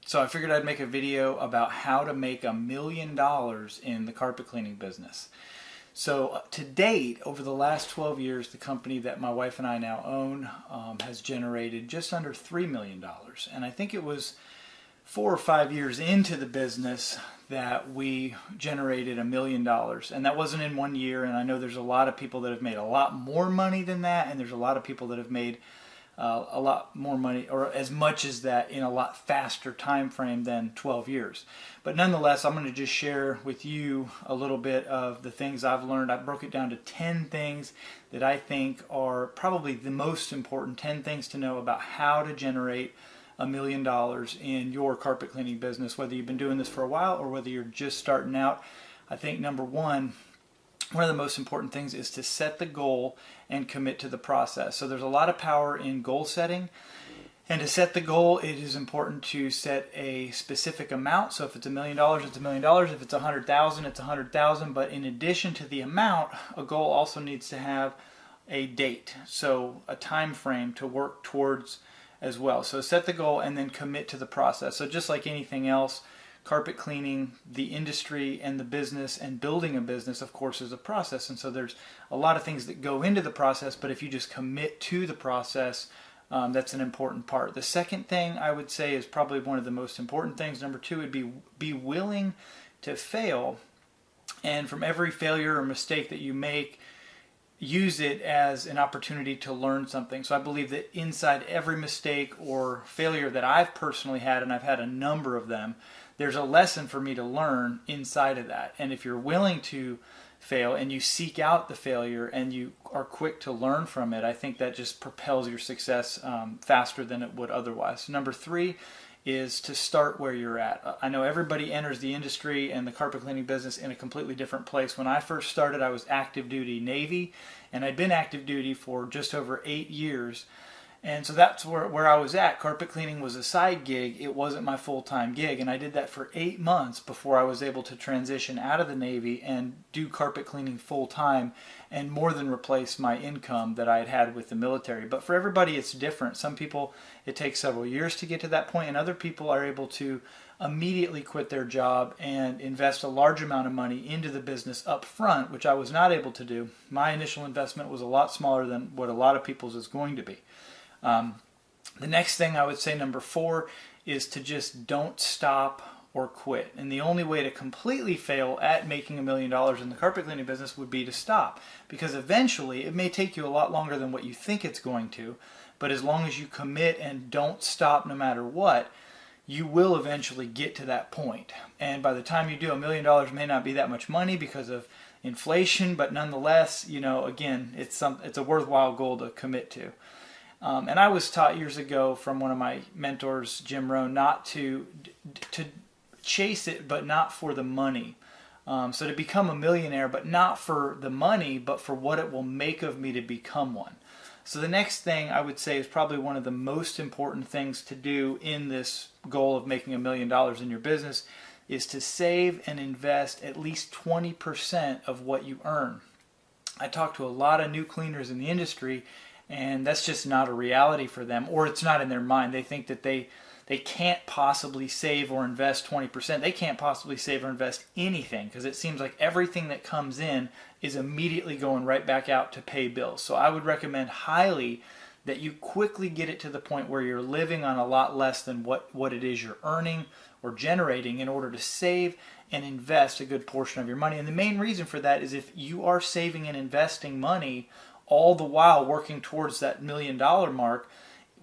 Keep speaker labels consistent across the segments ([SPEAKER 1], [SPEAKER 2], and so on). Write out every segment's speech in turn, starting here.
[SPEAKER 1] So I figured I'd make a video about how to make $1 million in the carpet cleaning business. So to date, over the last 12 years, the company that my wife and I now own has generated just under $3 million. And I think it was 4 or 5 years into the business that we generated $1 million. And that wasn't in 1 year. And I know there's a lot of people that have made a lot more money than that. And there's a lot of people that have made a lot more money, or as much as that, in a lot faster time frame than 12 years. But nonetheless, I'm going to just share with you a little bit of the things I've learned. I broke it down to 10 things that I think are probably the most important, 10 things to know about how to generate $1 million in your carpet cleaning business, whether you've been doing this for a while or whether you're just starting out. I think number one of the most important things is to set the goal and commit to the process. So there's a lot of power in goal setting. And to set the goal, it is important to set a specific amount. So if it's $1 million, it's $1 million. If it's 100,000, it's 100,000. But in addition to the amount, a goal also needs to have a date, so a time frame to work towards as well. So set the goal and then commit to the process. So just like anything else, carpet cleaning, the industry and the business and building a business, of course, is a process. And so there's a lot of things that go into the process, but if you just commit to the process, that's an important part. The second thing I would say is probably one of the most important things. Number two would be willing to fail. And from every failure or mistake that you make, use it as an opportunity to learn something. So I believe that inside every mistake or failure that I've personally had, and I've had a number of them, there's a lesson for me to learn inside of that. And if you're willing to fail and you seek out the failure and you are quick to learn from it, I think that just propels your success faster than it would otherwise. Number three is to start where you're at. I know everybody enters the industry and the carpet cleaning business in a completely different place. When I first started, I was active duty Navy, and I'd been active duty for just over 8 years. And so that's where I was at. Carpet cleaning was a side gig. It wasn't my full-time gig. And I did that for 8 months before I was able to transition out of the Navy and do carpet cleaning full-time and more than replace my income that I had had with the military. But for everybody, it's different. Some people, it takes several years to get to that point, and other people are able to immediately quit their job and invest a large amount of money into the business up front, which I was not able to do. My initial investment was a lot smaller than what a lot of people's is going to be. The next thing I would say, number four, is to just don't stop or quit. And the only way to completely fail at making $1 million in the carpet cleaning business would be to stop. Because eventually, it may take you a lot longer than what you think it's going to, but as long as you commit and don't stop no matter what, you will eventually get to that point. And by the time you do, $1 million may not be that much money because of inflation, but nonetheless, again, it's a worthwhile goal to commit to. And I was taught years ago from one of my mentors, Jim Rohn, not to chase it, but not for the money. So to become a millionaire, but not for the money, but for what it will make of me to become one. So the next thing I would say is probably one of the most important things to do in this goal of making $1 million in your business is to save and invest at least 20% of what you earn. I talk to a lot of new cleaners in the industry, and that's just not a reality for them, or it's not in their mind. They think that they can't possibly save or invest 20%. They can't possibly save or invest anything because it seems like everything that comes in is immediately going right back out to pay bills. So I would recommend highly that you quickly get it to the point where you're living on a lot less than what it is you're earning or generating in order to save and invest a good portion of your money. And the main reason for that is if you are saving and investing money all the while working towards that $1 million mark,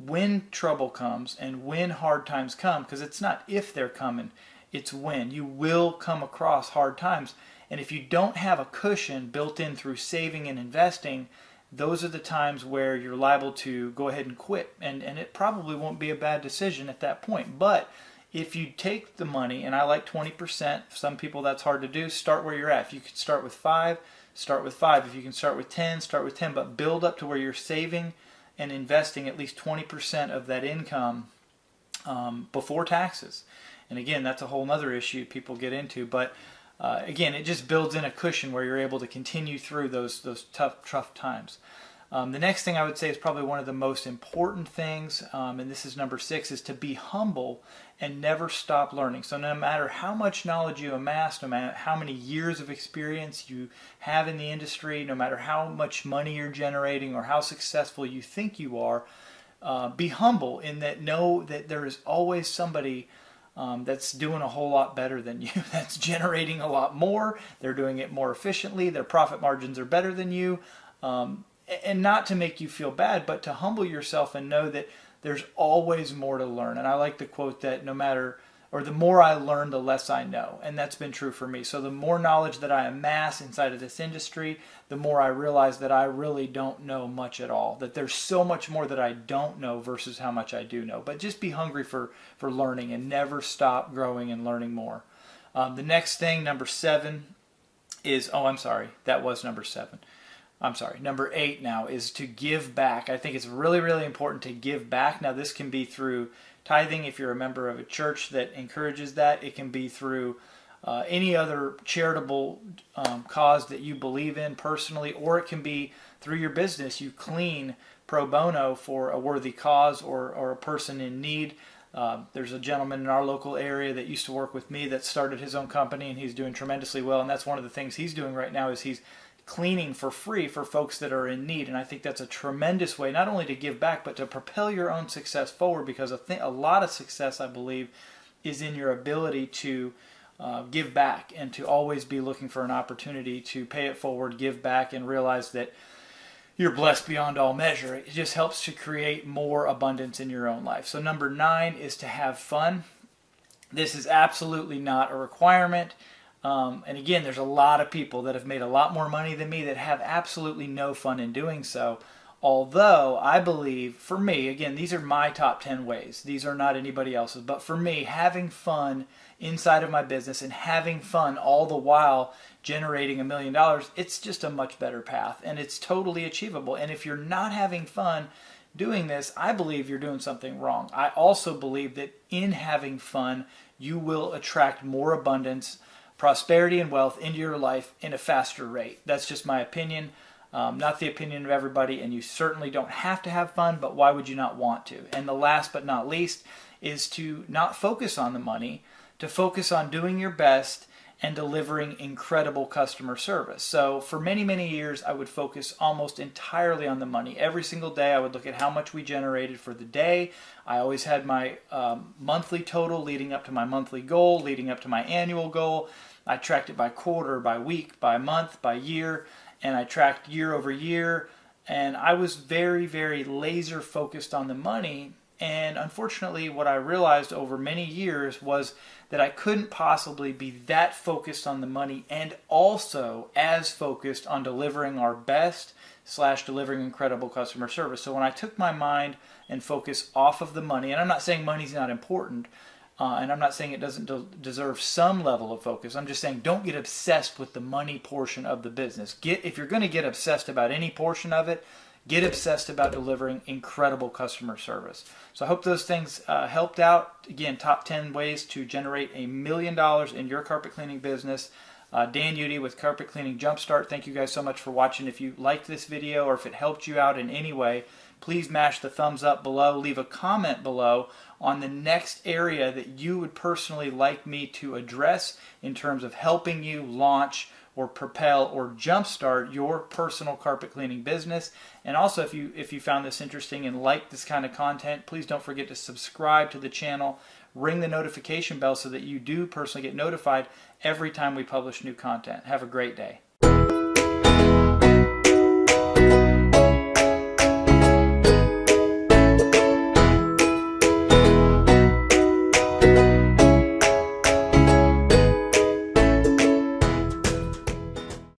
[SPEAKER 1] when trouble comes and when hard times come, because it's not if they're coming, it's when. You will come across hard times. And if you don't have a cushion built in through saving and investing, those are the times where you're liable to go ahead and quit. And it probably won't be a bad decision at that point. But if you take the money, and I like 20%, some people that's hard to do, start where you're at. If you could start with 5, start with 5. If you can start with 10, start with 10. But build up to where you're saving and investing at least 20% of that income before taxes. And again, that's a whole other issue people get into. But again, it just builds in a cushion where you're able to continue through those tough times. The next thing I would say is probably one of the most important things, and this is number 6, is to be humble and never stop learning. So no matter how much knowledge you amass, no matter how many years of experience you have in the industry, no matter how much money you're generating or how successful you think you are, be humble in that, know that there is always somebody that's doing a whole lot better than you, that's generating a lot more, they're doing it more efficiently, their profit margins are better than you. And not to make you feel bad, but to humble yourself and know that there's always more to learn. And I like the quote that the more I learn, the less I know. And that's been true for me. So the more knowledge that I amass inside of this industry, the more I realize that I really don't know much at all. That there's so much more that I don't know versus how much I do know. But just be hungry for learning and never stop growing and learning more. The next thing, number 7, is, that was number 7. Number 8 now is to give back. I think it's really, really important to give back. Now, this can be through tithing if you're a member of a church that encourages that. It can be through any other charitable cause that you believe in personally, or it can be through your business. You clean pro bono for a worthy cause or a person in need. There's a gentleman in our local area that used to work with me that started his own company, and he's doing tremendously well. And that's one of the things he's doing right now is he's cleaning for free for folks that are in need. And I think that's a tremendous way not only to give back, but to propel your own success forward, because a lot of success, I believe, is in your ability to give back and to always be looking for an opportunity to pay it forward, give back, and realize that you're blessed beyond all measure. It just helps to create more abundance in your own life. So number 9 is to have fun. This is absolutely not a requirement. And again, there's a lot of people that have made a lot more money than me that have absolutely no fun in doing so. Although I believe, for me, again, these are my top 10 ways. These are not anybody else's. But for me, having fun inside of my business and having fun all the while generating $1 million, it's just a much better path. And it's totally achievable. And if you're not having fun doing this, I believe you're doing something wrong. I also believe that in having fun, you will attract more abundance, prosperity, and wealth into your life in a faster rate. That's just my opinion, not the opinion of everybody, and you certainly don't have to have fun, but why would you not want to? And the last but not least is to not focus on the money, to focus on doing your best and delivering incredible customer service. So for many, many years, I would focus almost entirely on the money. Every single day, I would look at how much we generated for the day. I always had my monthly total leading up to my monthly goal, leading up to my annual goal. I tracked it by quarter, by week, by month, by year, and I tracked year over year. And I was very, very laser focused on the money. And unfortunately, what I realized over many years was that I couldn't possibly be that focused on the money and also as focused on delivering our best / delivering incredible customer service. So when I took my mind and focus off of the money, and I'm not saying money's not important, and I'm not saying it doesn't deserve some level of focus. I'm just saying don't get obsessed with the money portion of the business. If you're going to get obsessed about any portion of it, get obsessed about delivering incredible customer service. So I hope those things helped out. Again, top 10 ways to generate $1 million in your carpet cleaning business. Dan Udy with Carpet Cleaning Jumpstart. Thank you guys so much for watching. If you liked this video or if it helped you out in any way, please mash the thumbs up below. Leave a comment below on the next area that you would personally like me to address in terms of helping you launch or propel or jumpstart your personal carpet cleaning business. And also, if you found this interesting and like this kind of content, please don't forget to subscribe to the channel, ring the notification bell so that you do personally get notified every time we publish new content. Have a great day.